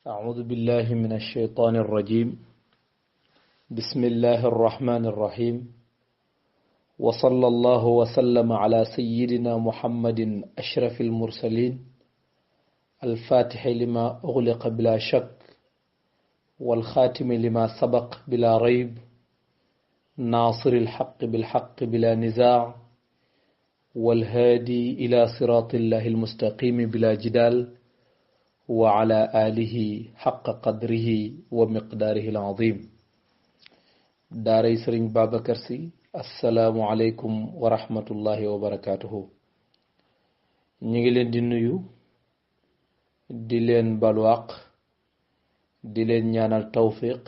أعوذ بالله من الشيطان الرجيم. بسم الله الرحمن الرحيم. وصلى الله وسلم على سيدنا محمد أشرف المرسلين الفاتح لما أغلق بلا شك والخاتم لما سبق بلا ريب ناصر الحق بالحق بلا نزاع والهادي إلى صراط الله المستقيم بلا جدال وعلى آله حق قدره ومقداره العظيم. داري سرين بابكر سي السلام عليكم ورحمة الله وبركاته. نيغي دي نيو دي لين بالواق دي لين ñaanal tawfiq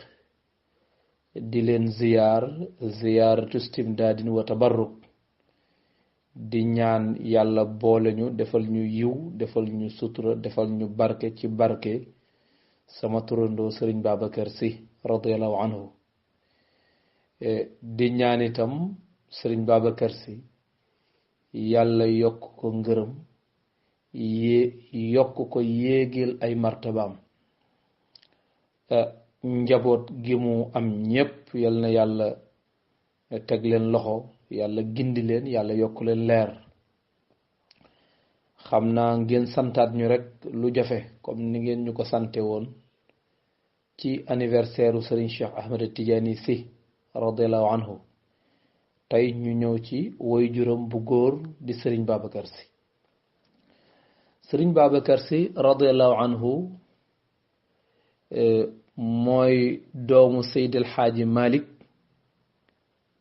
di leen ziyaaratu istimdaadin wa tabarruk di ñaan yàlla boole ñu defal ñu yiw defal ñu sutura defal ñu barke ci barke sama turandoo sëriñ Babacar Sy radiyallahu anhu. di ñaan itam sëriñ Babacar Sy yàlla yokk ko ngërëm yokk ko yéegil ay martabaam. njaboot gi mu am ñépp yal na yàlla teg leen loxo yàlla gindi leen yàlla yokk leen leer. xam naa ngeen santaat ñu rek lu jafe comme ni ngeen ñu ko sante woon ci anniversaire u Serigne Cheikh Ahmed Tidiane Sy radiyallahu anhu. tey ñu ñëw ci woy juróom bu góor di Serigne Babacar Sy. Serigne Babacar Sy radiyallahu anhu mooy doomu Seydil Xaaji Malik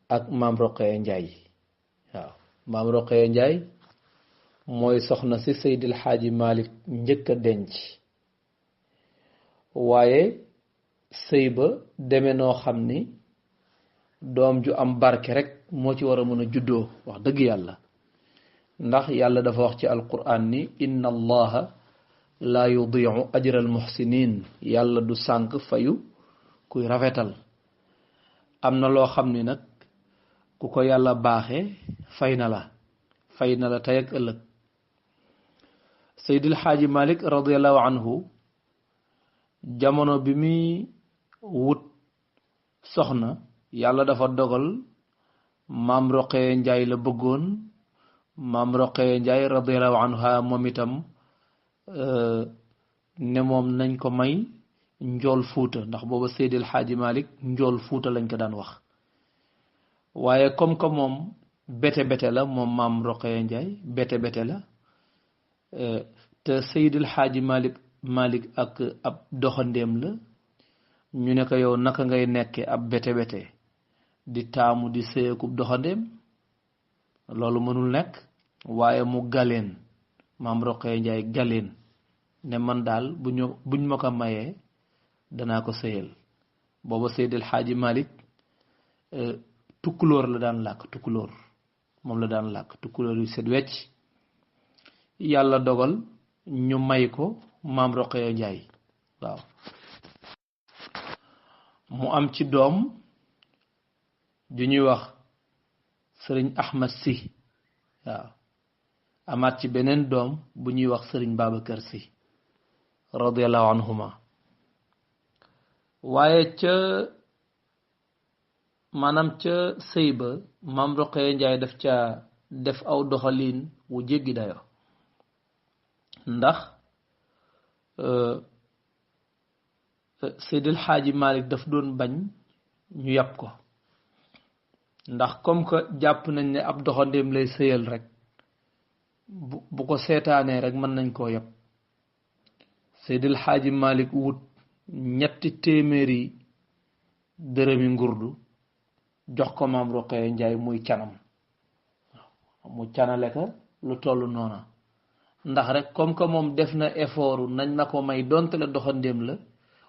ak maam Roqaya Njaay. waaw maam Roqaya Njaay mooy soxna si Seydil Xaaji Malik njëkk a denc, waaye sëy ba deme noo xam ni doom ju am barke rek moo ci war a mën a juddoo wax dëgg yàlla. ndax yàlla dafa wax ci alquran ni inna allaha laa yudiu ajra almuxsinin, yàlla du sànk fayu kuy rafetal. am na loo xam ni nag ku ko yàlla baaxe fay na la tey ak ëllëg. Seydil Xaaji Malik radiyallahu anhu jamono bi muy wut soxna yàlla dafa dogal maam Roqaya Njaay la bëggoon. maam Roqaya Njaay radiyallahu anha moom itam ne moom nañ ko may njool fuuta, ndax booba Seydil Xaaji Malik njool fuuta lañ ko daan wax. waaye comme que moom bete la, moom maam Roqaya Njaay bete la, te Seydil Xaaji Malik ak ab doxandéem la, ñu ne ko yow naka ngay nekke ab bete di taamu di sëyakub doxandéem, loolu mënul nekk. waaye mu galeen, maam Roqaya Njaay galeen ne man daal buñ ma ko mayee danaa ko sëyal. booba Seydil Xaaji Malik tukkulóor la daan làkk, moom la daan làkk tukkulóor yu set wecc. yàlla dogal ñu may ko maam Roqaya Njaay. waaw mu am ci doom ju ñuy wax sëriñ Ahmad Sy. waaw amaat ci beneen doom bu ñuy wax sëriñ Babacar Sy radiyallahu anhuma. waaye ca sëy ba maam Roqaya Njaay daf ca def aw doxaliin wu jéggi dayo. ndax Seydil Xaaji Malik daf doon bañ ñu yàpp ko, ndax comme que jàpp nañ ne ab doxandéem lay sëyal rek bu ko seetaanee rek mën nañ koo yàpp. Seydil Xaaji Malik wut 300 dërëmi ngurdu jox ko maam Roqaya Njaay muy canam, mu canale ka lu toll noona. ndax rek comme que moom def na effort nañ ma ko may donte la doxandéem la,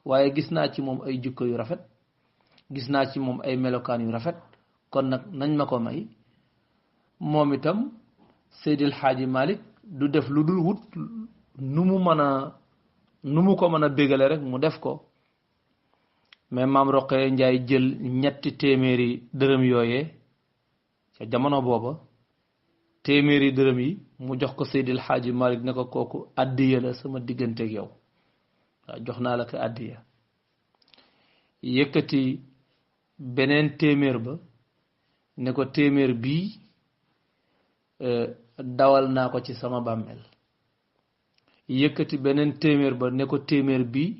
waaye gis naa ci moom ay jukko yu rafet, gis naa ci moom ay melokaan yu rafet, kon nag nañ ma ko may. moom itam Seydil Xaaji Malik du def lu dul wut nu mu ko mën a bégale rek mu def ko. mais maam Roqaya Njaay jël 300 dërëm yooyee ca jamono booba, 100 dërëm yi mu jox ko Seydil Xaaji Malik ne ko kooku àddiya la sama digganteeg yow. jox naa la ko àddiya yëkkati beneen téeméer ba ne ko téeméer bii dawal naa ko ci sama bàmmeel yëkkati beneen téeméer ba ne ko téeméer bii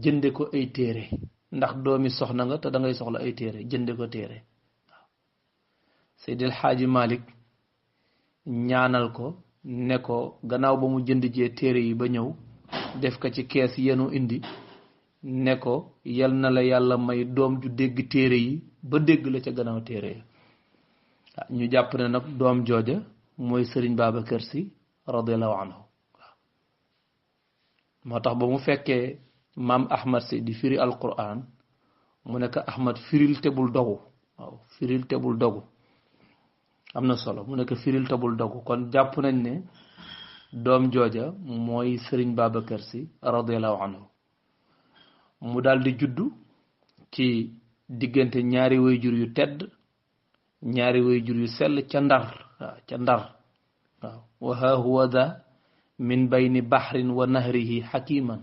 jënde ko ay téere ndax doomi soxna nga te da ngay soxla ay téere jënde ko téere waaw Seydil Xaaji Malik ñaanal ko ne ko gannaaw ba mu jënd jee téere yi ba ñëw def ko ci kees yenu indi ne ko yal na la yàlla may doom ju dégg téere yi ba dégg la ca gannaaw téere yi ñu jàpp ne nag doom jooja mooy Sëriñ Babacar Si radiyallahu anhu waaw moo tax ba mu fekkee maam Ahmad Si di firi alquran mu ne ko Ahmad firil te bul dogu waaw firil te bul dogu am na solo mu ne ko firil te bul dogu kon jàpp nañ ne doom jooja mooy Sëriñ Babacar Si radiyallahu anhu mu daldi juddu ci diggante ñaari wayjur yu tedd ñaari wayjur yu sell ca Ndar waaw ca Ndar waaw wa haa huwa da min bayni bahrin wa nahrihi hakiman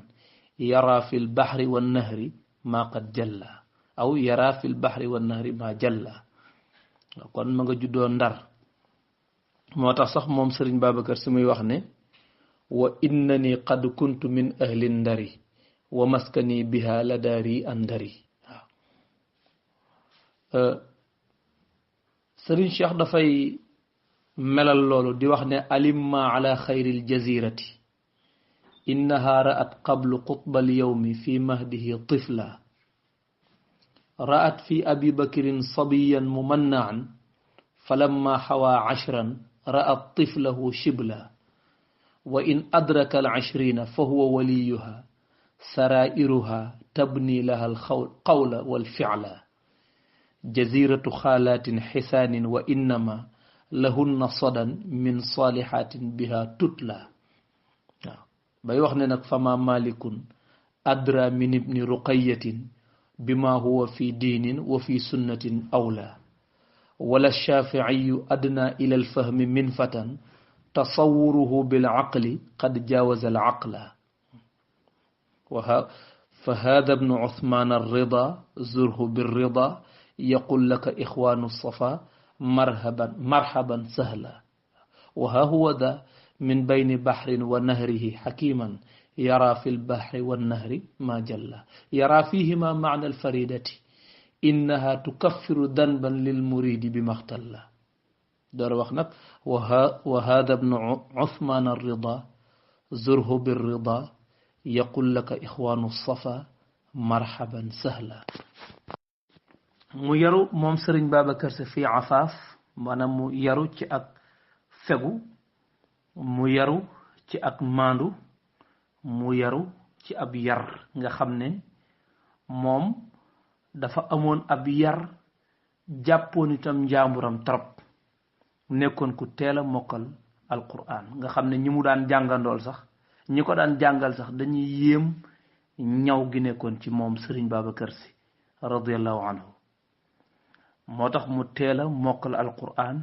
yara fi lbahri wa nahri ma qad jalla aw yara fi lbahri wa nahri ma jalla kon ma nga juddoo Ndar moo tax sax moom Sëriñ Babacar Si muy wax ne wa innani qad kuntu min ahli ndari wa maskani biha la daari andari waaw Sëriñ Cheikh dafay melal loolu di wax ne alimma ala xayril jazirati innaha ra'at qablu qutba alyawmi fi mahdihi tifla ra'at fi abi bakrin sabiyan mumanna'an falamma hawa 'ashran ra'at tiflahu shibla wa in adraka al-'ashrina fahuwa waliyuha sarairuha tabni laha al-qawla wal-fi'la jaziratu khalatin hisanin wa innama lahunna sadan min salihatin biha tutla bay wax ne nag fama malikun adra min ibni ruqayatin bima huwa fi diinin wa fi sunnatin awla wala shafiiyu adna ila alfahmi min fatan tasawuruhu bilaqli qad jawaza alaqla فهذا ابن عثمان الرضا زره بالرضا يقول لك إخوان الصفا مرحبا سهلا وها هو ذا من بين بحر ونهره حكيما يرى في البحر والنهر ما جل يرى فيهما معنى الفريدة إنها تكفر ذنبا للمريد بما اختل دار وخنك وهذا ابن عثمان الرضا زره بالرضا يقول لك إخوان الصفا مرحبا سهلا mu yaru moom Sëriñ Babacar Si fii afaaf maanaam mu yaru ci ak fegu mu yaru ci ak maandu mu yaru ci ab yar nga xam ne moom dafa amoon ab yar jàppoon itam njàmburam trop nekkoon ku teel a mokkal alquran nga xam ne ñi mu daan jàngandool sax ñi ko daan jàngal sax dañuy yéem ñaw gi nekkoon ci moom Sëriñ Babacar Si radiyallahu anhu moo tax mu teel a mokkal alquran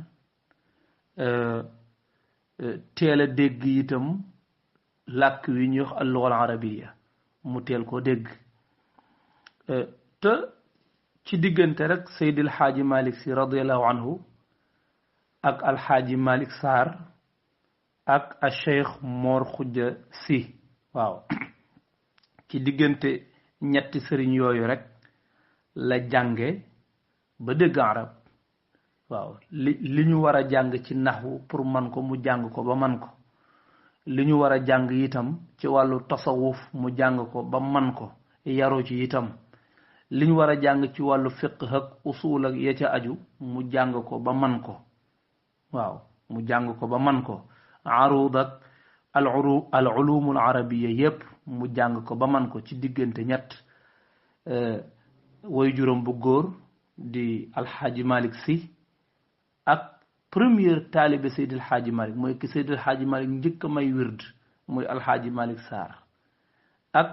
teel a dégg itam làkk wi ñuy wax al-lugha al-arabiyya mu teel koo dégg te ci diggante rek Seydil Xaaji Malik Si radiyallahu anhu ak alxaaji Malik Sarr ak a Cheikh Mor Khoudia Si waaw ci diggante ñetti sëriñ yooyu rek la jànge ba dégg arab waaw li ñu war a jàng ci naxwu pour man ko mu jàng ko ba man ko li ñu war a jàng itam ci wàllu tasawuf mu jàng ko ba man ko yaru ci itam li ñu war a jàng ci wàllu fiqh ak usul ak ya ca aju mu jàng ko ba man ko waaw mu jàng ko ba man ko arud ak al ulumul arabiyya yépp mu jàng ko ba man ko ci diggante ñett way juróom bu góor di alxaaji Malik Si ak première taalibe Seydil Xaaji Malik mooy ki Seydil Xaaji Malik njëkk a may wird mooy alxaaji Malik Sarr ak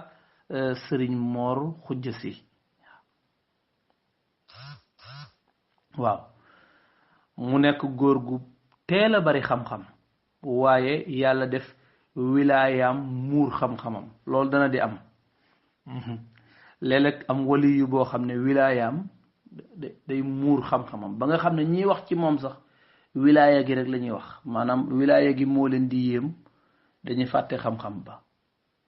Sëriñ Mor Khoudia Si waaw mu nekk góor gu teel a bari xam-xam waaye yàlla def wilaayaam muur xam-xamam loolu dana di am léeg-léeg am wali yu boo xam ne wilaayaam day muur xam-xamam ba nga xam ne ñiy wax ci moom sax wilaaya gi rek la ñuy wax maanaam wilaaya gi moo leen di yéem dañuy fàtte xam-xam ba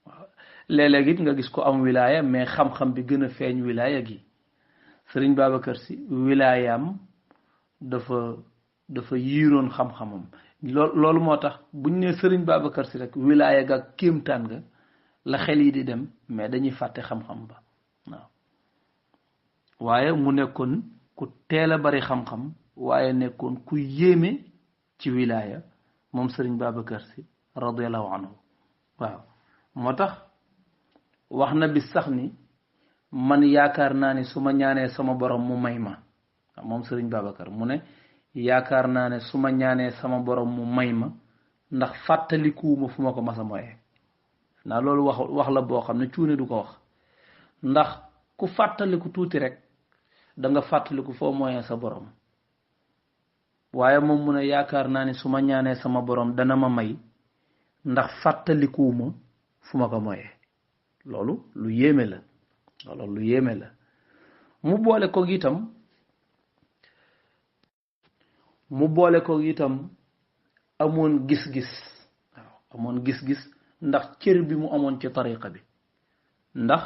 waaw léeg-léeg it nga gis ko am wilaaya mais xam-xam bi gën a feeñ wilaaya gi sëriñ Babacar Si wilaayaam dafa yiiroon xam-xamam loolu moo tax buñ ne sëriñ Babacar Si rek wilaaya ga ak kéemtaan ga la xel yi di dem mais dañuy fàtte xam-xam ba waaw waaye mu nekkoon ku teel a bari xam-xam waaye nekkoon ku yéeme ci wilaaya moom sëriñ Babacar Si radiyallahu anhu waaw moo tax wax na bis sax ni man yaakaar naa ni su ma ñaanee sama borom mu may ma moom sëriñ Babacar mu ne yaakaar naa ne su ma ñaanee sama borom mu may ma ndax fàttalikuwuma fu ma ko mas a moyee naa loolu wax la boo xam ne cuune du ko wax ndax ku fàttaliku tuuti rek da nga fàttaliku foo moyee sa borom waaye moom mu ne yaakaar naa ni su ma ñaanee sama borom dana ma may ndax fàttalikuwuma fu ma ko moyee loolu lu yéeme la loolu lu yéeme la mu boole ko itam amoon gis-gis waaw amoon gis-gis ndax cër bi mu amoon ci tariqa bi ndax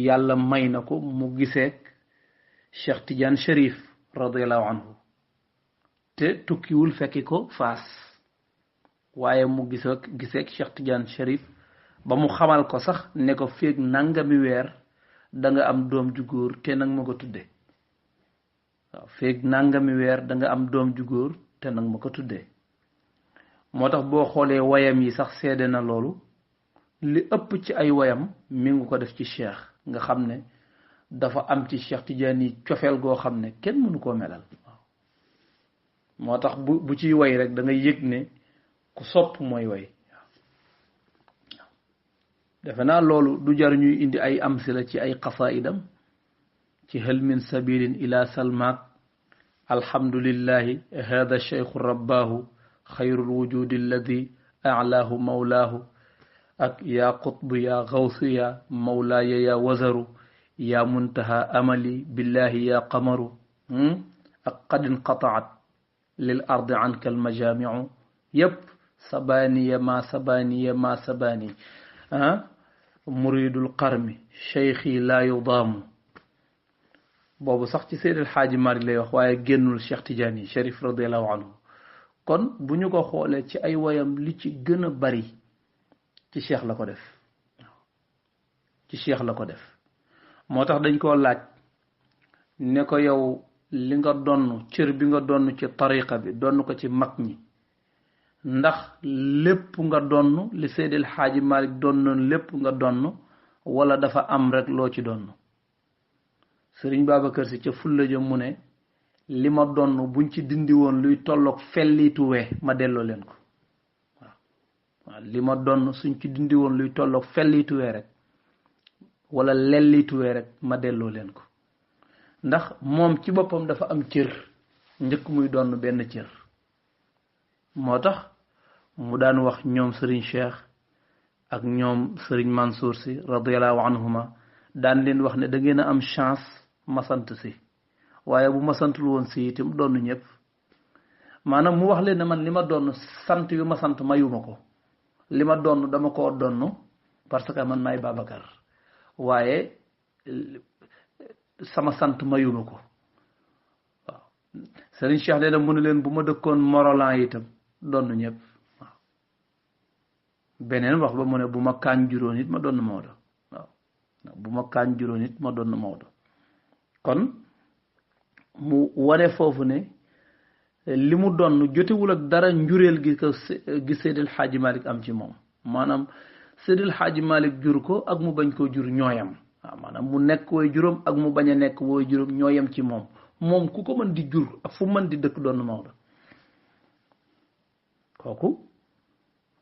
yàlla may na ko mu giseek Cheikh Tidiane Cherif radiyallahu anhu te tukkiwul fekki ko Faas waaye mu giseek Cheikh Tidiane Cherif ba mu xamal ko sax ne ko feeg nangami weer da nga am doom ju góor te nag ma ko tudde waaw feeg nangami weer da nga am doom ju góor te nag ma ko tuddee moo tax boo xoolee wayam yi sax seede na loolu li ëpp ci ay wayam mi ngi ko def ci cheikh nga xam ne dafa am ci Cheikh Tidiane yi cofeel goo xam ne kenn mënu koo melal waaw moo tax bu ciy way rek da nga yëg ne ku sopp mooy way waaw defe naa loolu du jar ñuy indi ay amsila ci ay qasaidam ci hal min sabilin ila salmaak alhamdulillahi hada cheikhu rabbaahu xayrul wujudi alladi alaahu mawlaahu ak yaa qutbu yaa gawsu yaa mawlaaya yaa wazaru yaa muntaha amali billahi yaa qamaru ak qad inqataat lil ardi anka almajaamiu yépp sabaaniya ma sabaaniya ma sabaani muridul qarmi cheikhi laa yudaamu boobu sax ci Seydil Xaaji Maalik lay wax waaye génnul Cheikh Tidiane yi Cherif radiyallahu anhu kon bu ñu ko xoolee ci ay woyam li ci gën a bari ci cheikh la ko def ci cheikh la ko def moo tax dañ koo laaj ne ko yow li nga donn cër bi nga donn ci tariqa bi donn ko ci mag ñi ndax lépp nga donn li Seydil Xaaji Maalik donnoon lépp nga donn wala dafa am rek loo ci donn Sëriñ Babacar Si ca fulla ja mu ne li ma donn buñ ci dindi woon luy tolloog fellitu we ma delloo leen ko waaw li ma donn suñ ci dindi woon luy tolloog fellitu we rek wala lellitu we rek ma delloo leen ko ndax moom ci boppam dafa am cër njëkk muy donn benn cër moo tax mu daan wax ñoom Sëriñ Cheikh ak ñoom Sëriñ Mansour Si radiyallahu anhuma daan leen wax ne da ngeen a am chance ma sant si waaye bu ma santul woon si itam donn ñëpp maanaam mu wax leen ne man li ma donn sant bi ma sant mayuma ko li ma donn dama koo donn parce que man maay Babacar waaye sama sant mayuma ko waaw Serigne Cheikh nee na mu ne leen bu ma dëkkoon Morolan itam donn ñëpp waaw beneen wax ba mu ne bu ma kaañ juróon it ma donn Maodo waaw bu ma kaañ juróon it ma donn Maodo kon mu wane foofu ne li mu donn jotewul ak dara njureel gi ko gi Seydil Xaaji Malik am ci moom maanaam Seydil Xaaji Malik jur ko ak mu bañ koo jur ñooyam waaw maanaam mu nekk woy juróom ak mu bañ a nekk woy juróom ñooyam ci moom moom ku ko mën di jur ak fu mën di dëkk doon Maodo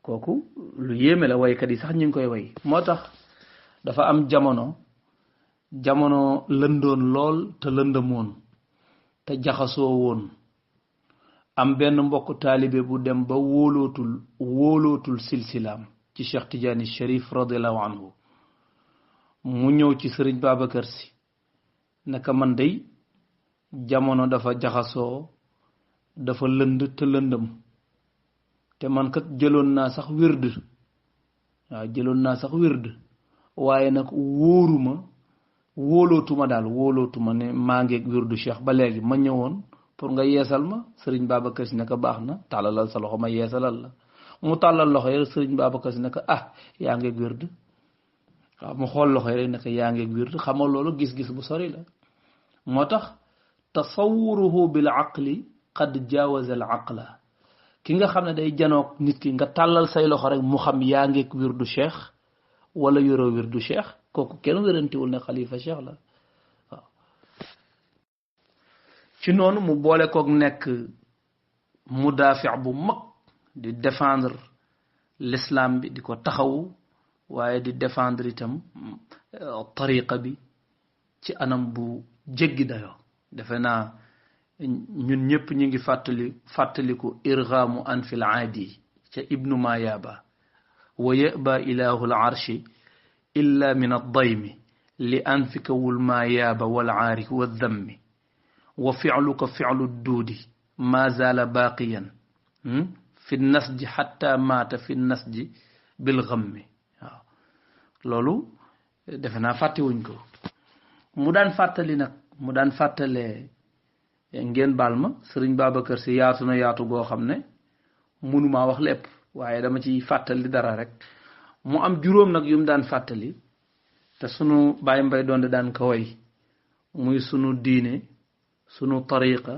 kooku lu yéeme la waykat yi sax ñu ngi koy way moo tax dafa am jamono lëndoon lool te lëndëmoon te jaxasoo woon am benn mbokk taalibe bu dem ba wóolootul silsilaam ci Cheikh Tidiane Cherif radiyallahu anhu mu ñëw ci sëriñ Babacar Si naka man day jamono dafa jaxasoo dafa lënd te lëndëm te man kat jëloon naa sax wird waaw jëloon naa sax wird waaye nag wóolootuma daal wóolootuma ne maa ngeeg wirdu cheikh ba léegi ma ñëwoon pour nga yeesal ma sëriñ Babacar Si naka baax na tàllalal sa loxo ma yeesalal la mu tàllal loxo yi rek sëriñ Babacar Si naka yaa ngeeg wird waaw mu xool loxo yi rek naka yaa ngeeg wird xamal loolu gis-gis bu sori la moo tax tasawuruhu bil aqli qad jaawaza al aqla ki nga xam ne day janoog nit ki nga tàllal say loxo rek mu xam yaa ngeeg wirdu cheikh wala yoroo wirdu cheikh kooku kenn wérantiwul ne xalifa cheikh la waaw ci noonu mu boole koog nekk mudaafi bu mag di défendre l'islam bi di ko taxawu waaye di défendre itam tariqa bi ci anam bu jéggi dayoo defe naa ñun ñëpp ñu ngi fàttaliku irgaamu anfil aadi ca ibnu mayaba wa yaba ilahu l arshi illa min addaymi li anfika wul mayaba wal aari waddammi wa fi'luka fi'lu duudi ma zaala baaqiyan fi nasji xatta maata fi nasji bil ghammi waaw loolu defe naa fàttewuñ ko mu daan fàttalee ngeen baal ma sëriñ Babacar Si yaatu na yaatu goo xam ne mënumaa wax lépp waaye dama ciy fàttali dara rek mu am juróom nag yu mu daan fàttali te sunu Baay Mbay Donde daan ko way muy sunu diine sunu tariqa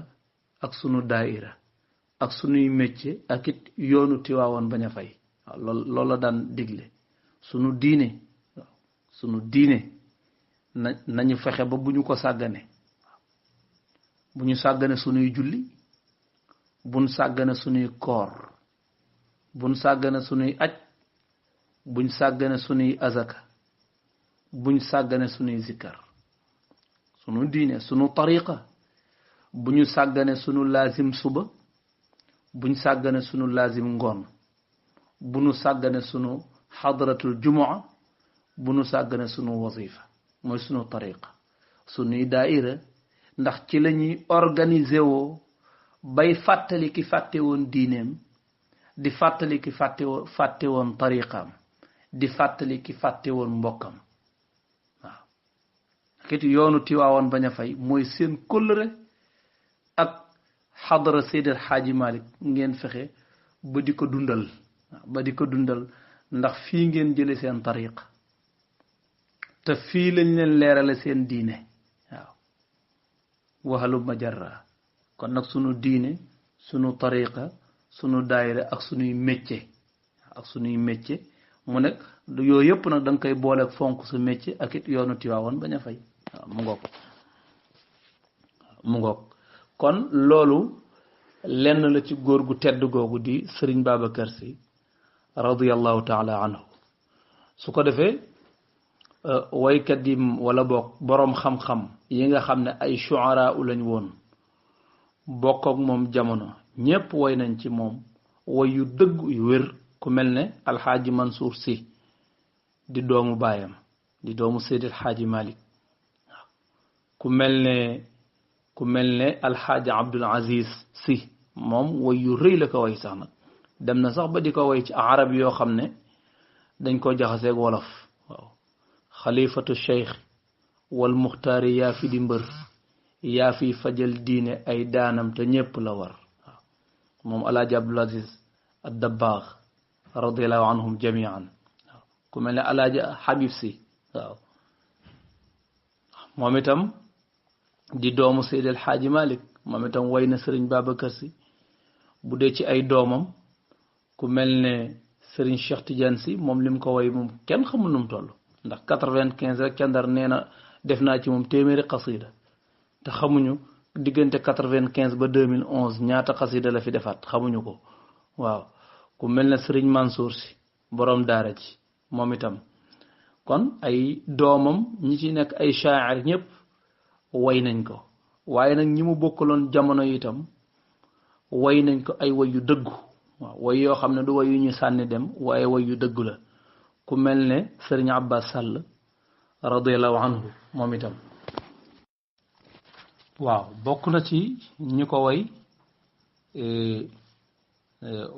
ak sunu daaira ak sunuy métier ak it yoonu Tiwaawoon bañ a fay waaw loolu la daan digle sunu diine waaw sunu diine nañu fexe ba bu ñu ko sàggane bu ñu sàggane sunuy julli buñ sàggane sunuy koor buñ sàggane sunuy aj buñ sàggane sunuy azaka buñ sàggane sunuy zikkar sunu diine sunu tariqa bu ñu sàggane sunu laazim suba buñ sàggane sunu laazim ngoon bu ñu sàggane sunu xadratul jumaa bu ñu sàggane sunu wazifa mooy sunu tariqa sunuy daaira ndax ci la ñuy organiser woo bay fàttali ki fàtte woon diineem di fàttali ki fàtte woon tariqaam di fàttali ki fàtte woon mbokkam waaw kit yoonu Tiwaawoon bañ a fay mooy seen kóllëre ak xadara Seydil Xaaji Malik ngeen fexe ba di ko dundal ndax fii ngeen jële seen tariqa te fii lañ leen leerale seen diine waxalu majarra kon nag sunu diine sunu tariqa sunu daayira ak sunuy métier mu nekk yooyu yëpp nag da nga koy booleeg fonk sa métier ak it yoonu Tiwaawoon bañ a fay waaw mu ngoog kon loolu lenn la ci góor gu tedd googu di sëriñ Babacar Si radiyallahu taala anhu su ko defee waykat yi wala bokk boroom xam-xam yi nga xam ne ay shuara lañ woon bokk ak moom jamono ñépp way nañ ci moom way yu dëgg yu wér ku mel ne alxaaji Mansour Si di doomu baayam di doomu Seydil Xaaji Malik ku mel ne alxaaji Abdul Aziz Si moom way yu rëy la ko way sax nag dem na sax ba di ko way ci arab yoo xam ne dañ ko jaxaseeg wolof waaw xalifatu cheikh wal muxtaari yaa fi di mbër yaa fi fajal diine ay daanam te ñépp la war waaw moom alaaji Abdul Aziz ad Dabbaax radiallahu anhum jamian waaw ku mel ne alaaji Habib Si waaw moom itam di doomu Seydi El Hadji Malick moom itam way na Sëriñ Babacar Si bu dee ci ay doomam ku mel ne Sëriñ Cheikh Tidiane Si moom lim ko way moom kenn xamul nu mu toll ndax 95 rek ca Ndar nee na def naa ci moom téeméeri xasida te xamuñu diggante 95 ba 2011 ñaata xasida la fi defaat xamuñu ko waaw ku mel ne Sëriñ Mansour Si borom daara ji moom itam kon ay doomam ñi ci nekk ay shaa'ir ñëpp way nañ ko waaye nag ñi mu bokkaloon jamono itam way nañ ko ay way yu dëggu waaw way yoo xam ne du way yu ñu sànni dem waaye way yu dëggu la ku mel ne Sëriñ Abbas Sall radiyallahu anhu moom itam waaw bokk na ci ñi ko way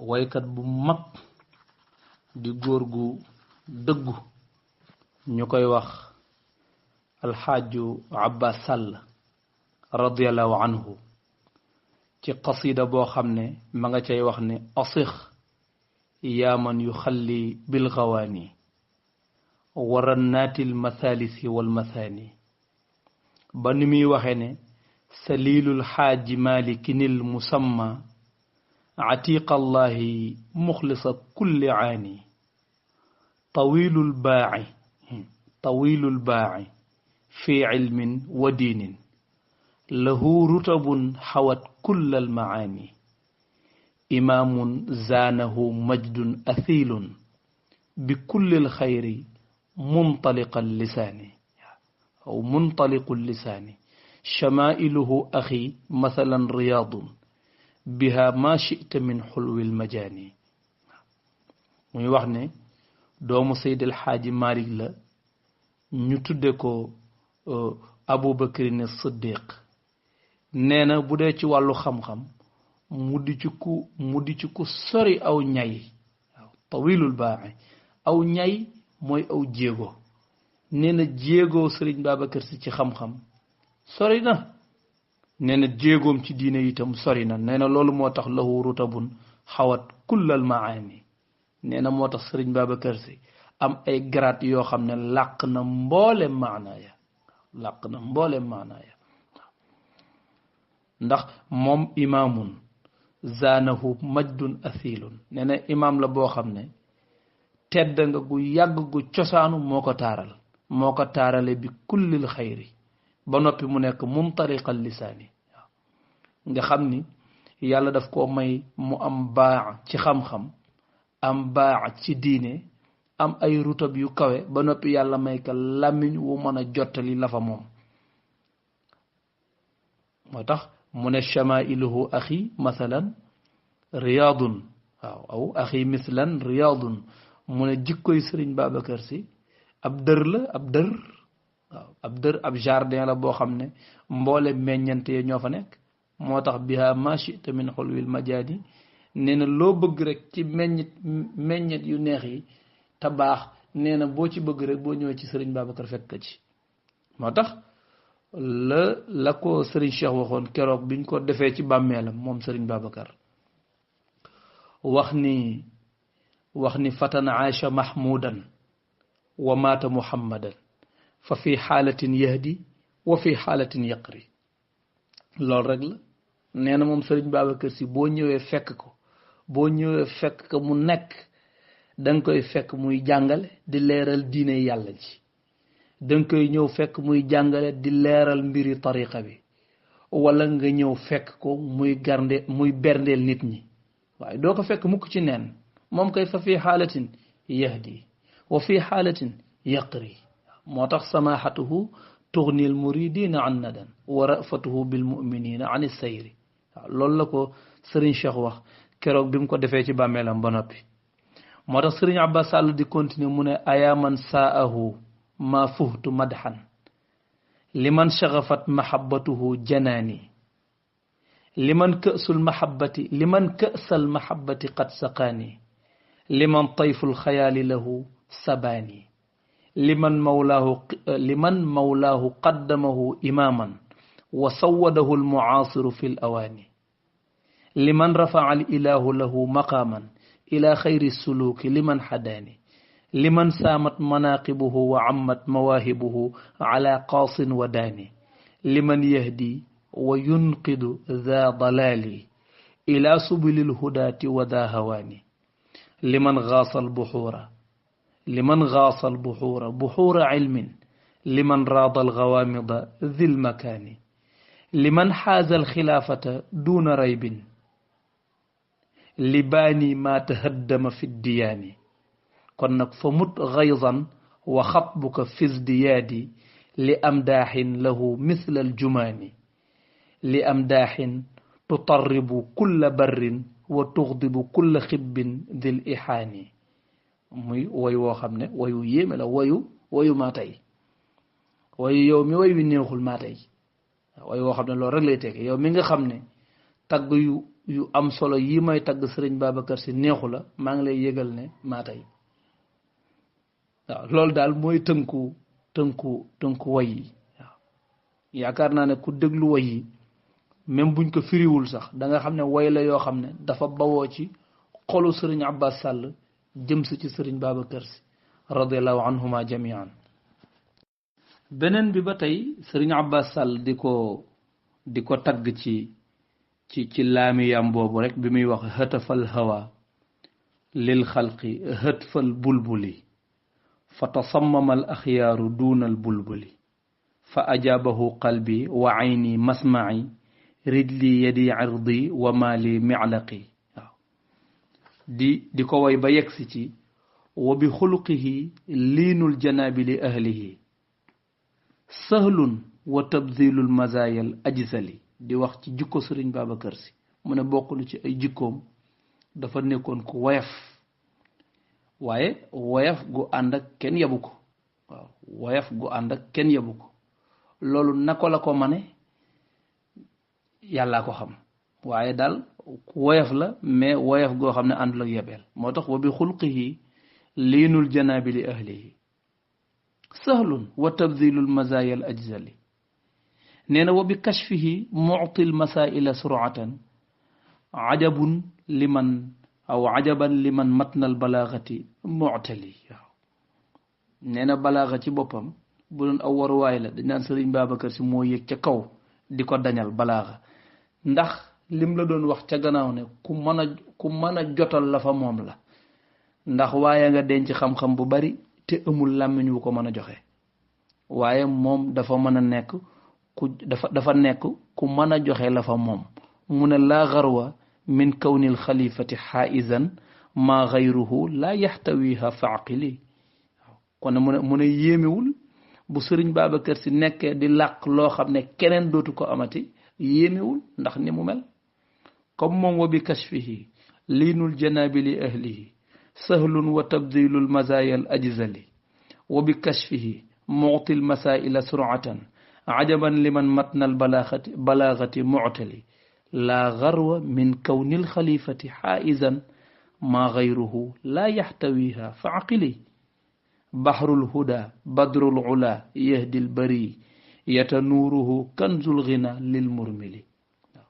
waykat bu mag di góor gu dëggu ñu koy wax alxaaju Abbas Sall radiyallahu anhu ci qasida boo xam ne ma nga cay wax ne asix yaa man yuxalli bilgawaani warannaati almathalisi walmathani ba ni muy waxe ne salilul xaaji malikinil musamma atiqa allahi muxlisa kulli aani tawilul baaci fi cilmin wa diinin lahu rutabun xawat kulla almacaani imaamun zaanahu majdun athilun bi kulli alxayri muntaliqa allisaani aw muntaliqu allisaani shamaa'iluhu axi mathalan riyaadun biha ma chita min xulwi almajaani muy wax ne doomu Seydi El Hadji Malick la ñu tudde ko Abubakrin Siddiq nee na bu dee ci wàllu xam-xam mu di ci ku sori aw ñay waaw tawilul baaxi aw ñay mooy aw jéego nee na jéegoo Sëriñ Babacar Si ci xam-xam sori na nee na jéegoom ci diine itam sori na nee na loolu moo tax lahu rutabun xawat kullal maani nee na moo tax Sëriñ Babacar Si am ay garaat yoo xam ne làq na mboolem maanaaya ndax moom imaamun zaanahu majdun athilun nee na imaam la boo xam ne tedd nga gu yàgg gu cosaanu moo ko taarale bi kullil xayri ba noppi mu nekk mumtariqal lisaani waaw nga xam ni yàlla daf koo may mu am baax ci xam-xam am baax ci diine am ay rutab yu kawe ba noppi yàlla may ka làmmiñ wu mën a jottali la fa moom moo tax mu ne shamailuhu axi mathalan riyaadun waaw aw axi mislan riyaadun mu ne jikkoy Sëriñ Babacar Si ab dër la ab jardin la boo xam ne mboole meññante ya ñoo fa nekk moo tax biha ma chita min xulwil majaani nee na loo bëgg rek ci meññet yu neex yi te baax nee na boo ci bëgg rek boo ñëwee ci Sëriñ Babacar fekk ci moo tax la ko Sëriñ Cheikh waxoon keroog biñ ko defee ci bàmmeelam moom Sëriñ Babacar wax ni fatan aasha mahmudan wa maata muhammadan fa fi xaalatin yahdi wa fi xaalatin yaqri loolu rek la nee na moom Sëriñ Babacar Si boo ñëwee fekk ko mu nekk danga koy fekk muy jàngale di leeral diine yàlla ji danga koy ñëw fekk muy jàngale di leeral mbiri tariqa bi wala nga ñëw fekk ko muy berndeel nit ñi waaye doo ko fekk mukk ci neen moom kay fa fi xaalatin yahdi wa fi xaalatin yaqri moo tax samaxatuhu tuxni al muridina an nadan wa rafatuhu bil muminina an sayri waaw loolu la ko Sëriñ Cheikh wax keroog bi mu ko defee ci bàmmeelam ba noppi moo tax Sëriñ Abbas Sall di continuer mu ne ayaman saahu ma fuhtu madhan liman shaghafat mahabbatuhu janaani liman ka'sal mahabbati qad saqaani liman tayful xayaali lahu sabaani liman mawlaahu qaddamahu imaaman wa sawwadahu almucaasiru fi alawaani liman rafaca alilahu lahu maqaaman ila xayri suluuki liman xadaani liman saamat manaaqibuhu wa cammat mawaahibuhu ala qaasin wa daani liman yahdi wa yunqidu daa dalaali ila subili lhudaati wa daa hawaani liman gaasa albuxuura buxuura cilmin liman raada algawaamida dhi lmakaani liman xaaza alxilaafata duuna raybin libaani maa tahaddama fi ddiyaani kon nag fa mut gaydan wa xatbuka fi zdiyaadi li amdaaxin lahu mithla aljumaani li amdaaxin tutarribu kulla barrin wa tuxdibu kulla xibbin dil ixaani muy woy woo xam ne woyu yéeme la woyu maa tey way yow mi way wi neexul maa tey way woo xam ne loolu rek lay tege yow mi nga xam ne tagg yu am solo yi may tagg sëriñ Babacar Si neexu la maa ngi lay yëgal ne maa tey waaw loolu daal mooy tënku way yi waaw yaakaar naa ne ku déglu way yi même buñ ko firiwul sax da nga xam ne way la yoo xam ne dafa bawoo ci xolu sëriñ Abbas Sall jëm si ci sëriñ Babacar Si radiallahu anhuma jamian beneen bi ba tey sëriñ Abbas Sall di ko tagg ci laamiyam boobu rek bi muy wax hëtafal hawa lil xalqi hëtfal bulbuli fa tasammama al axyaaru duunal bulbuli fa ajaabahu qalbi wa ayni masmaci rijli yadi irdi wa maali miclaqi waaw di ko way ba yegsi ci wa bi xuluqihi liinul janaabi li ahlihi sahlun wa tabdilul mazayal ajsali di wax ci jikko sëriñ Babacar Si mu ne bokk lu ci ay jikkoom dafa nekkoon ku woyof waaye woyof gu ànd ak kenn yabu ko waaw woyof gu ànd ak kenn yabu ko loolu nako la ko mane yàllaa ko xam waaye daal woyof la mais woyof goo xam ne àndul ak yebeel moo tax wa bi xulqihi liinul janaabi li ahlihi sahlun wa tabdilul mazayal ajzali nee na wa bi kashfihi mu'til masaila suratan ajabun liman aw ajaban liman matnal balaagati mu'tali waaw nee na balaaga ci boppam bu doon aw waruwaay la dañ naan sëriñ Babacar Si moo yëg ca kaw di ko dañal balaaga ndax lim la doon wax ca gannaaw ne ku mën a jotal la fa moom la ndax waaye nga denc xam-xam bu bari te amul làmmiñ wu ko mën a joxe waaye moom dafa mën a nekk dafa nekk ku mën a joxe la fa moom mu ne laa garwa min kawnil xalifati xaizan maa gayruhu laa yaxtawiha faaqili kon mu ne yéemewul bu sëriñ Babacar Si nekkee di làq loo xam ne keneen dootu ko amati yéemewul ndax ni mu mel comme moom wa bi kashfihi liinul janaabi li ahlihi sahlun wa tabdilul mazayal ajzali wa bi kashfihi mu'til masaila suratan ajaban liman matnal balaagati mu'tali laa garwa min kawnil xalifati xaizan maa gayruhu laa yaxtawiha fa aqili baxrul huda badrul ula yahdil bari yatanuuruhu kanzul ghina lil murmili waaw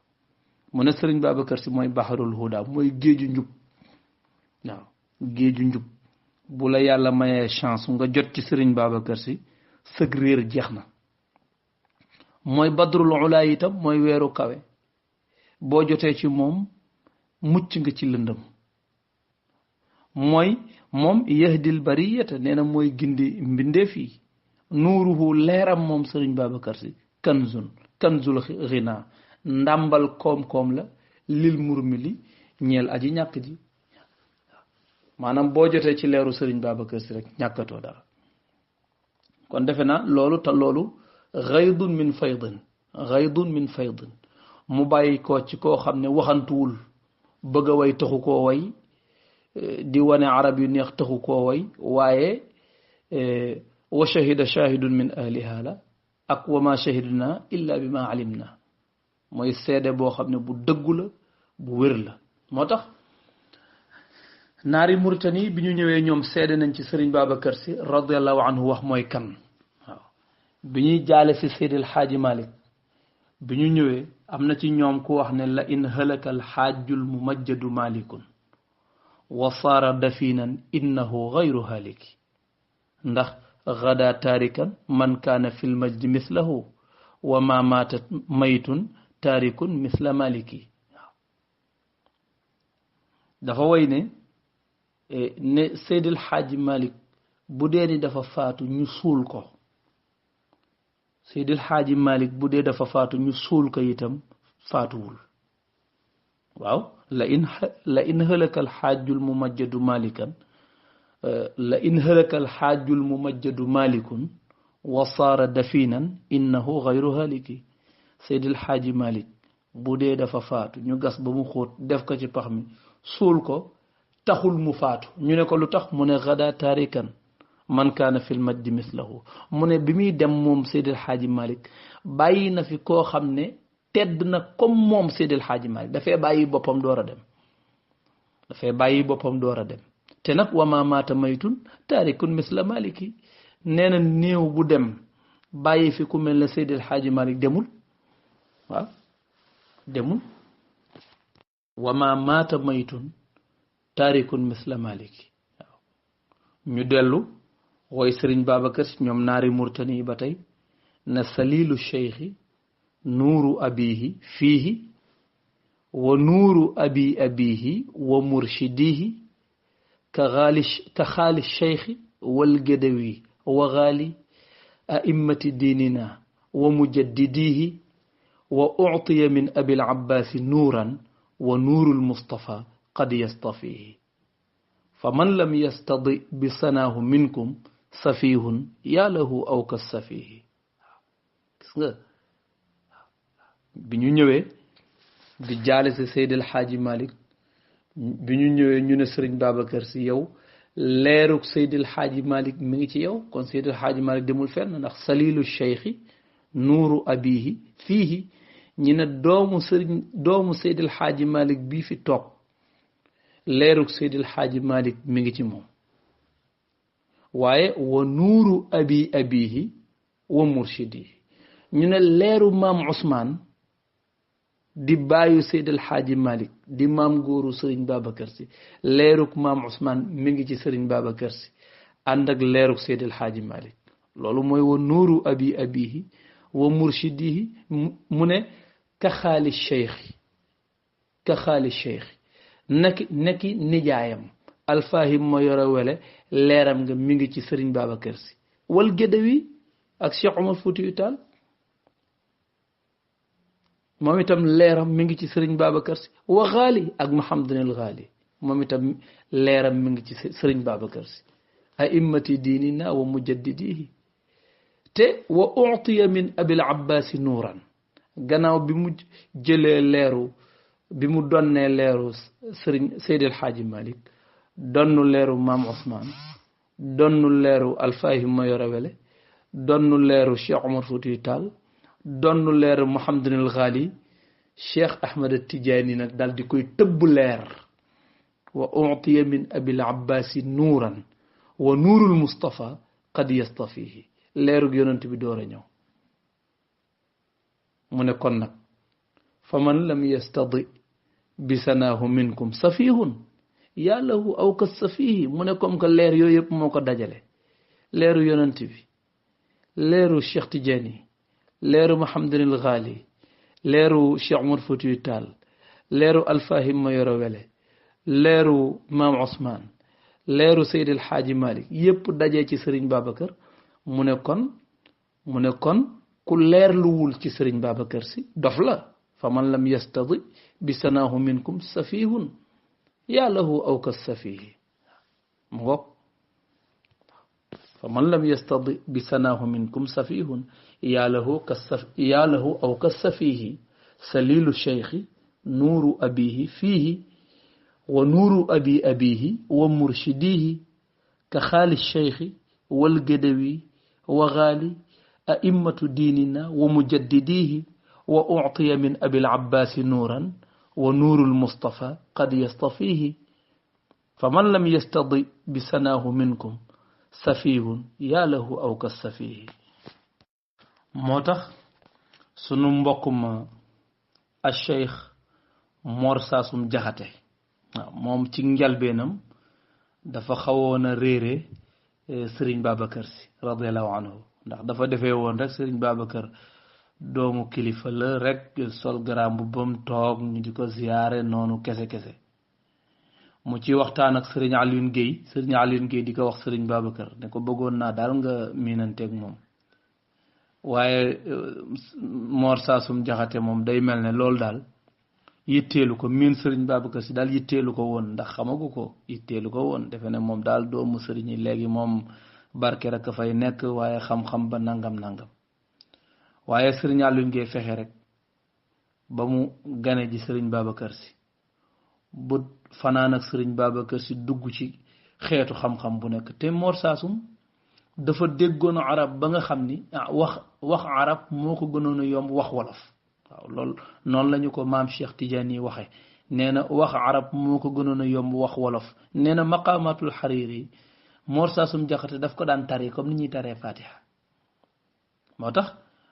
mu ne sëriñ Babacar Si mooy baxrul huda mooy géeju njub waaw géeju njub bu la yàlla mayee chance nga jot ci sëriñ Babacar Si sëg réer jeex na mooy badrul ula itam mooy weeru kawe boo jotee ci moom mucc nga ci lëndëm mooy moom yahdil bariyata nee na mooy gindi mbindeef yi nuuruhu leeram moom sëriñ Babacar Si kanzul ghina ndàmbal koom-koom la lil murmili ñeel aji ñàkk ji maanaam boo jotee ci leeru sëriñ Babacar Si rek ñàkkatoo dara kon defe naa loolu te loolu gaydun min faydin mu bàyyi ko ci koo xam ne waxantuwul bëgg a way taxu koo way di wane arab yu neex taxu koo way waaye wa shahida shahidun min ahliha la ak wa ma shahidna illa bi ma alimna mooy seede boo xam ne bu dëggu la bu wér la moo tax naari Mauritanie bi ñu ñëwee ñoom seede nañ ci sëriñ Babacar Si radiallahu anhu wax mooy kan waaw bi ñuy jaale si Seydil Xaaji Malik bi ñu ñëwee am na ci ñoom ku wax ne la in halaka al xaajul mumajjadu malikun wa saara dafinan innahu gayru haliki ndax gada taarikan man kaana fil majdi mislahu wa ma maatat maytun taarikun misla maliki waaw dafa way ne Seydil Xaaji Malik bu dee ni dafa faatu ñu suul ko Seydil Xaaji Malik bu dee dafa faatu ñu suul ko itam faatuwul waaw la in halaka al xaajul mumajjadu malikan la in halaka al xaajul mumajjadu malikun wa saara dafinan innahu gayru haliki Seydil Xaaji Malik bu dee dafa faatu ñu gas ba mu xóot def ko ci pax mi suul ko taxul mu faatu ñu ne ko lu tax mu ne gada taarikan man kaana fil majdi mislahu mu ne bi muy dem moom Seydil Hadji Malick bàyyi na fi koo xam ne tedd na comme moom Seydil Hadji Malick dafay bàyyi boppam door a dem dafay bàyyi boppam door a dem te nag wama maata maytun taarikun misla maliki nee na néew bu dem bàyyi fi ku mel ne Seydil Hadji Malick demul waaw demul wama maata maytun taarikun misla maliki waaw ñu dellu woy Sëriñ Babacar Si ñoom naari murtani ba tey na salilu cheikhi nuuru abihi fiihi wa nuuru abihi wa murshidihi ka xaali cheikhi wal gedawi wa xaali a'immati diinina wa mujaddidihi wa u'tiya min abil abbaasi nuuran wa nuurul mustafa qad yastafihi fa man lam yastadi bi sanaahu minkum safihun yaa lahu aw kas safihi gis nga bi ñu ñëwee di jaale si Seydil Hadji Malick bi ñu ñëwee ñu ne Sëriñ Babacar Si yow leeruk Seydil Hadji Malick mi ngi ci yow kon Seydil Hadji Malick demul fenn ndax salilu cheikhi nuuru abihi fiihi ñi ne doomu Seydil Hadji Malick bii fi toog leeruk Seydil Hadji Malick mi ngi ci moom waaye wa nuuru abihi wa murshidihi ñu ne leeru maam Ousmane di bàyyu Seydil Hadji Malick di maam góoru Sëriñ Babacar Si leeruk maam Ousmane mi ngi ci Sëriñ Babacar Si ànd ak leeruk Seydil Hadji Malick loolu mooy wa nuuru abihi wa murshidihi mu ne ka xaali cheikh nekki nijaayam alfahim ma yore wele leeram nga mi ngi ci Sëriñ Babacar Si wal Gédawi ak Cheikh Omar Foutiyou Tall moom itam leeram mi ngi ci Sëriñ Babacar Si wa xaali ak Muhammadul Xaali moom itam leeram mi ngi ci Sëriñ Babacar Si a'immati diinina wa mujaddidihi te wa u'tiya min abil abbaasi nuuran gannaaw bi mu jëlee leeru bi mu donnee leeru Sëriñ Seydil Hadji Malick donnu leeru maam Ousmane donnu leeru alfahim ma yore wele donnu leeru Cheikh Omar Foutiyou Tall donnu leeru Muhammadul Xaali Cheikh Ahmed Tidiane nag dal di koy tëbb leer wa u'tiya min abil abbaasi nuuran wa nuurul mustafa qad yastafihi leerug yonent bi door a ñëw mu ne kon nag fa man lam yastadi bi sanaahu minkum safihun yaa lahu aw kas safihi mu ne comme que leer yooyu yëpp moo ko dajale leeru yonent bi leeru Cheikh Tidiane leeru Muhammadul Xaali leeru Cheikh Omar Foutiyou Tall leeru alfahim ma yoro wele leeru maam Ousmane leeru Seydil Hadji Malick yëpp dajee ci Sëriñ Babacar mu ne kon ku leerluwul ci Sëriñ Babacar Si dof la fa man lam yastadi bi sanaahu minkum safihun yaa lahu aw kas safihi mu ngoog fa man lam yastadi bi sanaahu minkum safihun yaa lahu aw kas safihi salilu cheikhi nuuru abihi fiihi wa nuuru abihi wa murshidihi ka xaali cheikhi wal gedawi wa xaali a'immatu diinina wa mujaddidihi wa u'tiya min abil abbaasi nuuran wa nuurul mustafa qad yastafihi fa man lam yastadi bi sanaahu minkum safihun yaa lahu aw kas safihi moo tax sunu mbokk ma a cheikh Mor Saasum Jaxate waaw moom ci njalbeenam dafa xawoon a réere Sëriñ Babacar Si radiallahu anhu ndax dafa defee woon rek Sëriñ Babacar doomu kilifa la rek sol garaam bu bam toog ñu di ko ziyaare noonu kese mu ci waxtaan ak Sëriñ Alioune Guèye di ko wax Sëriñ Babacar ne ko bëggoon naa daal nga miinanteeg moom waaye Mor Saasum Jaxate moom day mel ne loolu daal yitteelu ko miin Sëriñ Babacar Si daal yitteelu ko woon ndax xamagu ko yitteelu ko woon defe ne moom daal doomu sëriñ yi léegi moom barke rek a fay nekk waaye xam-xam ba nangam waaye Sëriñ Alioune Guèye fexe rek ba mu gane ji Sëriñ Babacar Si bu fanaan ak Sëriñ Babacar Si dugg ci xeetu xam-xam bu nekk te Mor Saasum dafa déggoon arab ba nga xam ni wax arab moo ko gënoon a yomb wax wolof waaw loolu noonu la ñu ko maam Cheikh Tidiane yi waxe nee na wax arab moo ko gënoon a yomb wax wolof nee na maqamatul Hariri Mor Saasum Jaxate daf ko daan tari comme ni ñuy taree Fatiha moo tax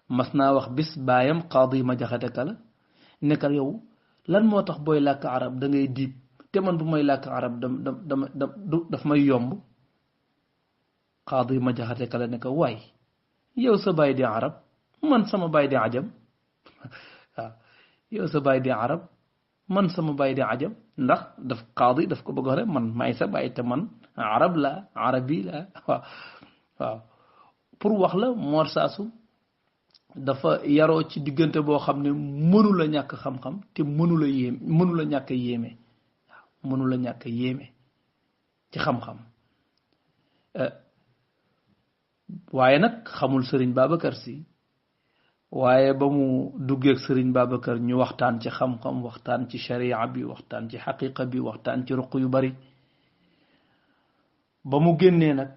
mas naa wax bis baayam qaadi ma jaxate kala nekkal yow lan moo tax booy làkk arab da ngay diib te man bu may làkk arab daf may yomb qaadi ma jaxate kala ne ko waay yow sa baay di arab man sama baay di ajam waaw yow sa baay di arab man sama baay di ajam ndax daf qaadi daf ko bëgg rek man maay sa baay te man arab la arabi la waaw pour wax la Mor Saasum dafa yaroo ci diggante boo xam ne mënu la ñàkk xam-xam te mënu la ñàkk yéeme waaw mënu la ñàkk yéeme ci xam-xam waaye nag xamul Serigne Babacar Sy waaye ba mu duggeeg Serigne Babacar ñu waxtaan ci xam-xam waxtaan ci sharia bi waxtaan ci xaqiqa bi waxtaan ci ruq yu bari ba mu génnee nag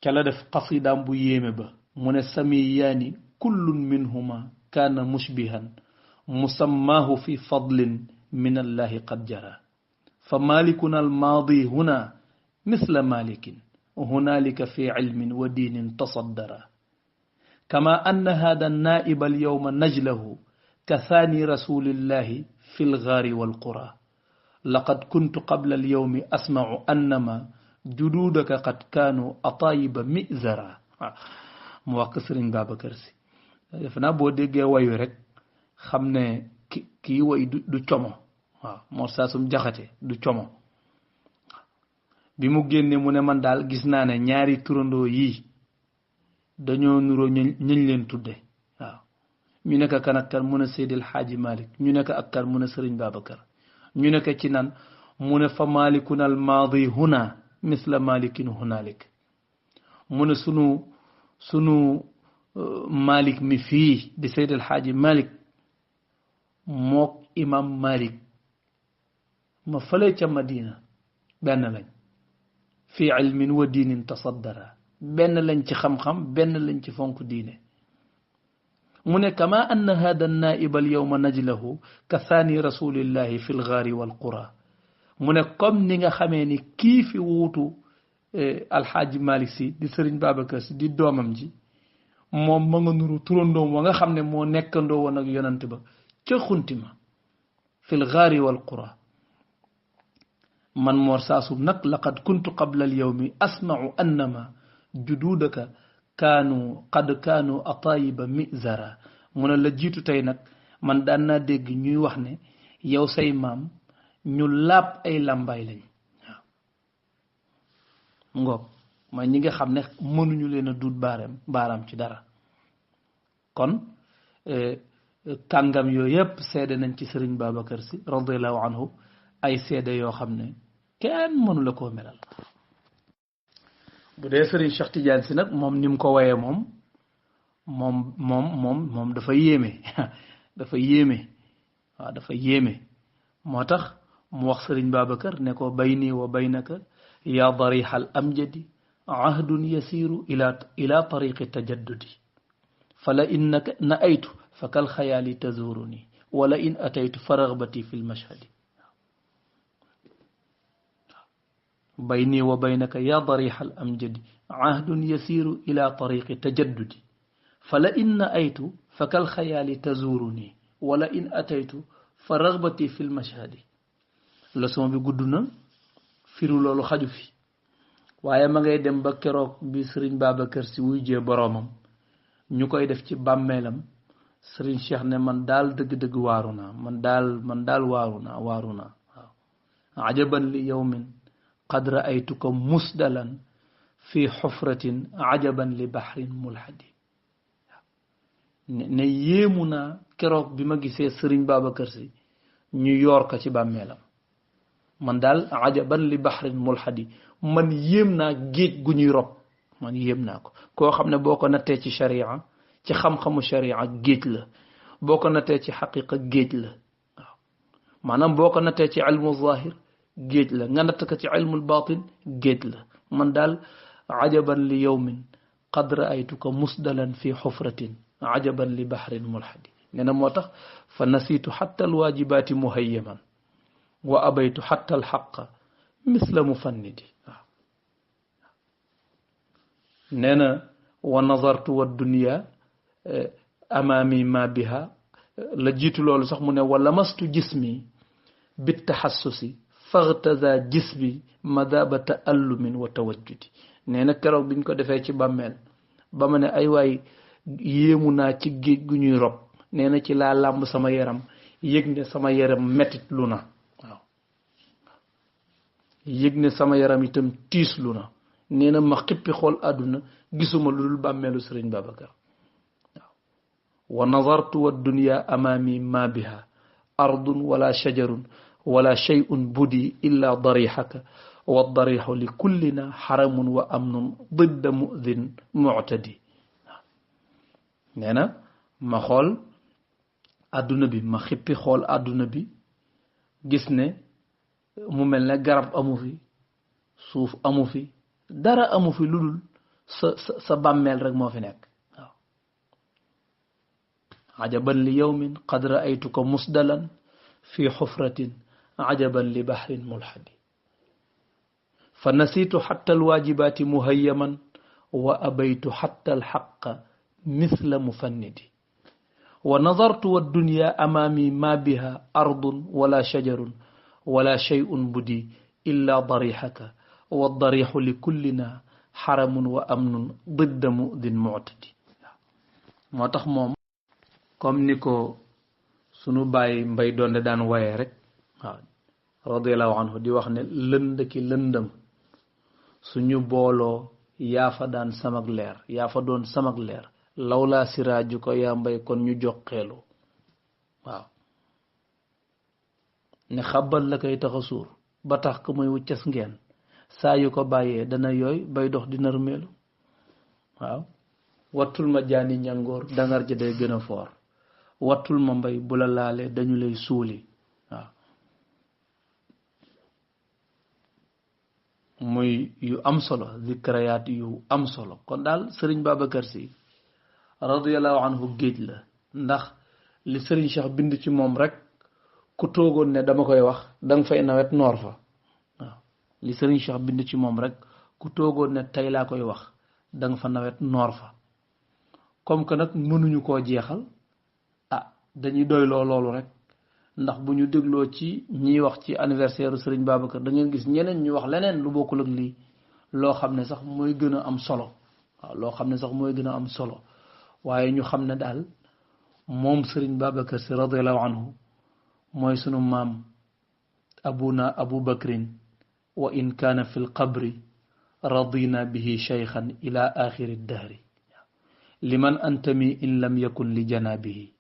ca la def qasidaam bu yéeme ba mu ne samiyaani kullun minhuma kaana mushbihan musammaahu fi fadlin min allahi qad jara fa malikuna almaadi huna misla malikin hunalika fi ilmin wa diinin tasaddara kama anna hada النائب اليوم نجله كثاني رسول الله في الغار والقرى لقد كنت قبل اليوم أسمع أنما جدودك قد كانوا أطايب مئزرا موقع Serigne Babacar Sy def naa boo déggee wayu rek xam ne kii way du como waaw Mor Saasum Jaxate du como bi mu génne mu ne man daal gis naa ne ñaari turandoo yii dañoo nuroo ñuñ leen tudde waaw ñu nekk kan ak kan mu ne Seydil Xaaji Malik ñu nekk ak kan mu ne Serigne Babacar ñu nekk ci nan mu ne fa malikun al maadi huna misla malikin hunalik mu ne sunu Malik mi fii di Seydil Xaaji Malik mook imam Malik ma fële ca Madina benn lañ fi ilmin wa diinin tasaddara benn lañ ci xam-xam benn lañ ci fonk diine mu ne kama anna hada naib al yawma najlahu ka thani rasulillahi fi lgaari walqura mu ne comme ni nga xamee ni kii fi wuutu alxaaji Malik Si di Serigne Babacar Si di doomam ji moom ma nga nuru turandoom wa nga xam ne moo nekkandoo woon ak yonant ba ca xuntima fi lgaari walqura man Mor Saasum nag laqad kuntu qabla al yawmi asma'u annama jududaka qad kaanu atayiba mizara mu ne la jiitu tey nag man daan naa dégg ñuy wax ne yow say maam ñu laab ay làmbaay lañ waaw ngoog mooy ñi nga xam ne mënuñu leen a duut baaraam ci dara kon kàngam yooyu yëpp seede nañ ci Serigne Babacar Sy radiallahu anhu ay seede yoo xam ne kenn mënu la koo melal bu dee Serigne Cheikh Tidiane Sy nag moom ni mu ko wayee moom dafa yéeme dafa yéeme waaw dafa yéeme moo tax mu wax Serigne Babacar ne ko bayni wa baynaka ya darihal amjadi ahdun yasiru ila tariqi tajaddudi fala innaka naaytu fa kal xayaali tazuruni wala in ataytu fa ragbati fi lmashhadi bayni wa baynaka ya darih al amjadi ahdun yasiru ila tariqi tajaddudi fala in naaytu fa kal xayaali tazuruni wala in ataytu fa ragbati fi lmashhadi leçon bi gudd na firu loolu xaju fi waaye ma ngay dem ba keroog bi Serigne Babacar Sy wuy jee boroomam ñu koy def ci bàmmeelam Serigne Cheikh ne man daal dëgg-dëgg waaru naa man daal waaru naa waaw ajaban li yawmin qad ra'aytuka musdalan fi xufratin ajaban li baxrin mulhadi ne yéemu naa keroog bi ma gisee Serigne Babacar Sy ñu yoor ko ci bàmmeelam man daal ajaban li baxrin mulhadi man yéem naa géej gu ñuy rob man yéem naa ko koo xam ne boo ko nattee ci sharia ci xam-xamu sharia géej la boo ko nattee ci xaqiqa géej la waaw maanaam boo ko nattee ci ilmu zahir géej la nga natt ko ci ilmul batin géej la man daal ajaban li yawmin qad ra'aytuka musdalan fi xufratin ajaban li bahrin mulhadi nee na moo tax fa nasiitu xatta alwaajibaati muhayyaman wa abaytu xatta alxaqa misla mufannidi waaw nee na wa nazartu wa dunya amaami ma biha la jiitu loolu sax mu ne wa lamastu jismi bitaxassusi faghtaza jisbi madaba taallumin wa tawajjudi nee na keroog biñ ko defee ci bàmmeel ba ma ne ay waay yéemu naa ci géej gu ñuy rob nee na ci laa làmb sama yaram yëg ne sama yaram metit lu na waaw yëg ne sama yaram itam tiis lu na nee na ma xippi xool àdduna gisuma lu dul bàmmeelu Sëriñ Babacar waaw wa nazartu wa dunya amaami ma biha ardun wala shajarun wala shay'un budi illa darixaka wa darixu li kullina xaramun wa amnun didda mudin muctadi waaw nee na ma xool àdduna bi ma xippi xool àdduna bi gis ne mu mel ne garab amu fi suuf amu fi dara amu fi lu dul sa bàmmeel rek moo fi nekk waaw ajaban li yawmin qad ra'aytuka musdalan fi xufratin ajaban li bahrin mulhadi fa nasiitu xatta alwaajibaati muhayyaman wa abaytu xatta alxaqa misla mufannidi wa nazartu wa dunya amaami ma biha ardun wala shajarun wala shay'un budi illa darixaka wa darixu li kullina xaramun wa amnun didda mudin muctadi moo tax moom comme ni ko sunu bàyyi mbay doonde daan waye rek waaw radiallahu anhu di wax ne lënd ki lëndëm suñu booloo yaa fa daan samag leer yaa fa doon samag leer lawlaa siraaju ko yaa mbay kon ñu jox xeelu waaw ne xabal la koy tax a suur ba tax ko muy wuccas ngeen saa yu ko bàyyee dana yooy bay dox di narmeelu waaw wattul ma jaani ñangoor dangar ja day gën a foor wattul ma mbay bu la laalee dañu lay suuli waaw muy yu am solo zikrayaat yu am solo kon daal Sëriñ Babacar Sy radiyallahu anhu géej la ndax li Sëriñ Cheikh bind ci moom rek ku toogoon ne dama koy wax danga fay nawet noor fa waaw li Sëriñ Cheikh bind ci moom rek ku toogoon ne tey laa koy wax danga fa nawet noor fa comme que nag mënuñu koo jeexal dañuy doyloo loolu rek ndax bu ñu dégloo ci ñiy wax ci anniversaire Sëriñ Babacar da ngeen gis ñeneen ñu wax leneen lu bokkul ak lii loo xam ne sax mooy gën a am solo waaw loo xam ne sax mooy gën a am solo waaye ñu xam ne daal moom Sëriñ Babacar Sy radiyallahu anhu mooy sunu maam abuna abu bakrin wa in kaana fi lqabri radina bihi shaykhan ila axiri dahri liman antami in lam yakun li janabihi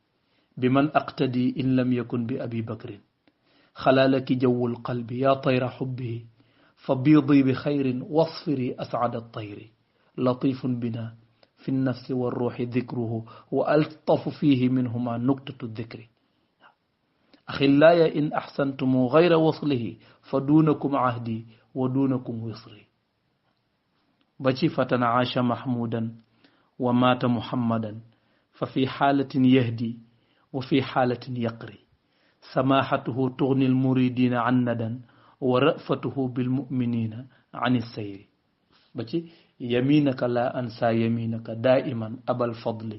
biman aqtadi in lam yakun bi abi bakrin xalaalaki jawwul qalbi yaa tayra xubbihi fa biidi bi xayrin wasfiri ascada tayri latifun bina fi nnafsi walruuxi dikruhu wa altafu fihi minhuma nuktatu dikri axillaaya in axsantumu gayra waslihi fa duunakum ahdi wa duunakum wisri ba ci fatan aasha mahmudan wa maata muhammadan fa fi xaalatin yahdi wa fi xaalatin yaqri samaxatuhu tugni almuridina an nadan wa rafatuhu bilmuminina an sayri ba ci yaminaka la ansa yaminaka daiman abal fadli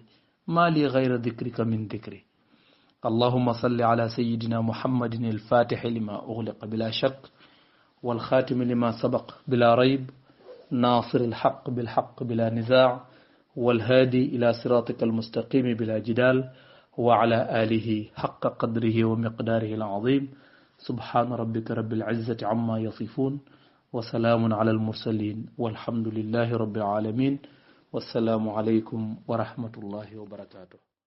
ma li gayra dikrika min dikri اللهم صل على سيدنا محمد الفاتح لما أغلق بلا شك والخاتم لما سبق بلا ريب ناصر الحق بالحق بلا نزاع والهادي إلى صراطك المستقيم بلا جدال وعلى آله حق قدره ومقداره العظيم سبحان ربك رب العزة عما يصفون وسلام على المرسلين والحمد لله رب العالمين والسلام عليكم ورحمة الله وبركاته